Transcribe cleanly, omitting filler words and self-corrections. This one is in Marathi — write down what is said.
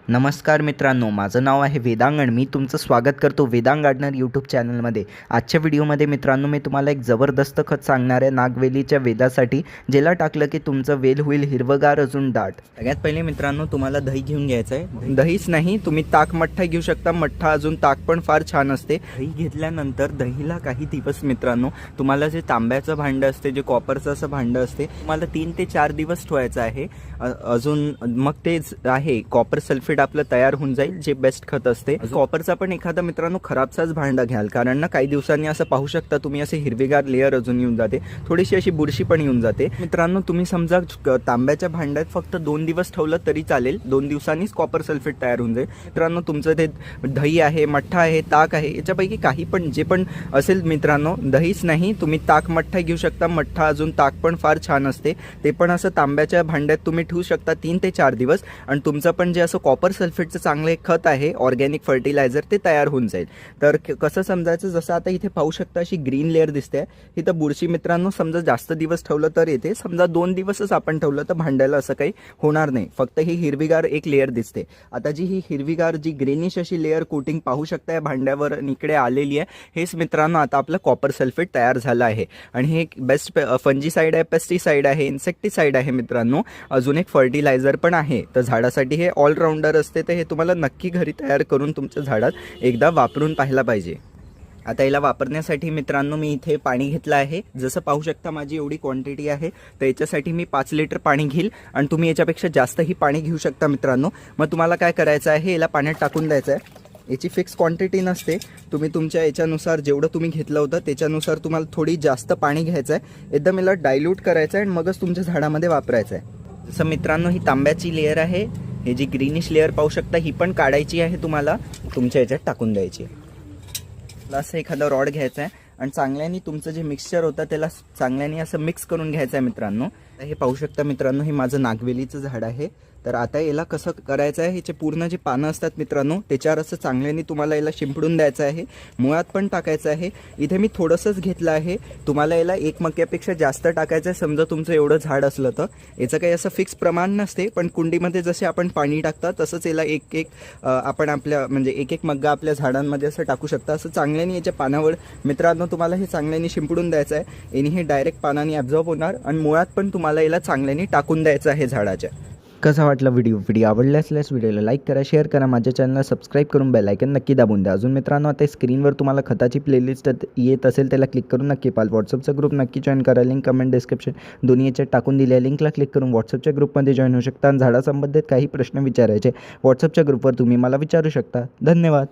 नमस्कार मित्रांनो, माझं नाव आहे वेदांगण. मी तुमचं स्वागत करतो वेदांग गार्डनर यूट्यूब चॅनलमध्ये. आजच्या व्हिडिओमध्ये मित्रांनो मी तुम्हाला एक जबरदस्त खत सांगणार आहे नागवेलीच्या वेलासाठी, ज्याला टाकलं की तुमचं वेल होईल हिरवगार अजून दाट. सगळ्यात पहिले मित्रांनो तुम्हाला दही घेऊन घ्यायचं आहे. दहीच नाही, तुम्ही ताक मठ्ठा घेऊ शकता. मठ्ठा अजून ताक पण फार छान असते. दही घेतल्यानंतर दहीला काही दिवस मित्रांनो तुम्हाला जे तांब्याचं भांडं असते, जे कॉपरचं असं भांडं असते, तुम्हाला 3 ते 4 दिवस ठेवायचं आहे. अजून मग ते आहे कॉपर सल्फेट आपलं तयार होऊन जाईल, जे बेस्ट खत असते. कॉपरचा पण एखादा मित्रांनो खराबसाच भांडा घ्याल, कारण ना काही दिवसांनी असं पाहू शकता तुम्ही असे हिरवेगार लेअर अजून येऊन जाते, थोडीशी अशी बुरशी पण येऊन जाते. मित्रांनो तुम्ही समजा तांब्याच्या भांड्यात फक्त 2 दिवस ठेवलं तरी चालेल, 2 दिवसांनीच कॉपर सल्फेट तयार होऊन जाईल. मित्रांनो तुमचं ते दही आहे, मठ्ठा आहे, ताक आहे, याच्यापैकी काही पण जे पण असेल मित्रांनो, दहीच नाही तुम्ही ताक मठ्ठा घेऊ शकता. मठ्ठा अजून ताक पण फार छान असते, ते पण असं तांब्याच्या भांड्यात तुम्ही ठेवू शकता 3 ते 4 दिवस, आणि तुमचं पण जे असं कॉपर सल्फेटचं चांगलं एक खत आहे ऑर्गॅनिक फर्टिलायझर, ते तयार होऊन जाईल. तर कसं समजायचं, जसं आता इथे पाहू शकता अशी ग्रीन लेअर दिसते. इथं बुरशी मित्रांनो समजा जास्त दिवस ठेवलं तर येते, समजा 2 दिवसच आपण ठेवलं तर भांड्याला असं काही होणार नाही, फक्त ही हिरवीगार एक लेअर दिसते. आता जी ही हिरवीगार जी ग्रीनिश अशी लेअर कोटिंग पाहू शकता या भांड्यावर इकडे आलेली आहे, हेच मित्रांनो आता आपलं कॉपर सल्फेट तयार झालं आहे. आणि हे एक बेस्ट फंजीसाईड आहे, पेस्टिसाईड आहे, इन्सेक्टिसाईड आहे मित्रांनो, अजून एक फर्टिलायझर पण आहे. तर झाडासाठी हे ऑलराऊंडर असते, तर हे तुम्हाला नक्की घरी तयार करून तुमच्या झाडात एकदा वापरून पाहायला पाहिजे. आता याला वापरण्यासाठी मित्रांनो मी इथे पाणी घेतलं आहे. जसं पाहू शकता माझी एवढी क्वांटिटी आहे, तर याच्यासाठी मी 5 लिटर पाणी घेईल, आणि तुम्ही याच्यापेक्षा जास्तही पाणी घेऊ शकता मित्रांनो. मग तुम्हाला काय करायचं आहे, याला पाण्यात टाकून द्यायचं आहे. याची फिक्स क्वांटिटी नसते, तुम्ही तुमच्या याच्यानुसार जेवढं तुम्ही घेतलं होतं त्याच्यानुसार तुम्हाला थोडी जास्त पाणी घ्यायचं आहे. एकदम याला डायल्यूट करायचं आहे आणि मगच तुमच्या झाडामध्ये वापरायचं आहे. जसं मित्रांनो ही तांब्याची लेअर आहे, हे जी ग्रीनिश लेअर पाहू शकता ही पण काढायची आहे, तुम्हाला तुमच्या याच्यात टाकून द्यायची आहे. असं एखादा रॉड घ्यायचा आहे आणि चांगल्याने तुमचं जे मिक्सचर होतं त्याला चांगल्याने असं मिक्स करून घ्यायचं आहे मित्रांनो. हे पाहू शकता मित्रांनो हे माझं नागवेलीचं झाड आहे. तर आता याला कसं करायचं आहे, ह्याचे पूर्ण जे पानं असतात मित्रांनो त्याच्यावर असं चांगल्याने तुम्हाला याला शिंपडून द्यायचं आहे. मुळात पण टाकायचं आहे. इथे मी थोडंसंच घेतलं आहे, तुम्हाला याला 1 मक्यापेक्षा जास्त टाकायचं आहे. समजा तुमचं एवढं झाड असलं तर याचं काही असं फिक्स प्रमाण नसते, पण कुंडीमध्ये जसे आपण पाणी टाकता तसंच याला एक आपण आपल्या म्हणजे एक मग्गा आपल्या झाडांमध्ये असं टाकू शकता. असं चांगल्याने याच्या पानावर मित्रांनो तुम्हाला हे चांगल्याने शिंपडून द्यायचं आहे. याने हे डायरेक्ट पानाने ॲब्झॉर्ब होणार, आणि मुळात पण तुम्हाला याला चांगल्याने टाकून द्यायचं आहे झाडाच्या. कसा वाटला व्हिडिओ आवडला असल्यास व्हिडिओला लाईक करा, शेअर करा, माझ्या चॅनलला सबस्क्राईब करून बेल आयकन नक्की दाबून द्या. अजून मित्रांनो आता स्क्रीनवर तुम्हाला खताची प्लेलिस्ट येत असेल, त्याला क्लिक करून नक्की पाल. व्हॉट्सअपचा ग्रुप नक्की जॉईन करा, लिंक कमेंट डिस्क्रिप्शन दोन्ही याच्यात टाकून दिल्या लिंकला क्लिक करून व्हॉट्सअपच्या ग्रुपमध्ये जॉईन होऊ शकता. आणि झाडासंबंधित काही प्रश्न विचारायचे व्हॉट्सअपच्या ग्रुपवर तुम्ही मला विचारू शकता. धन्यवाद.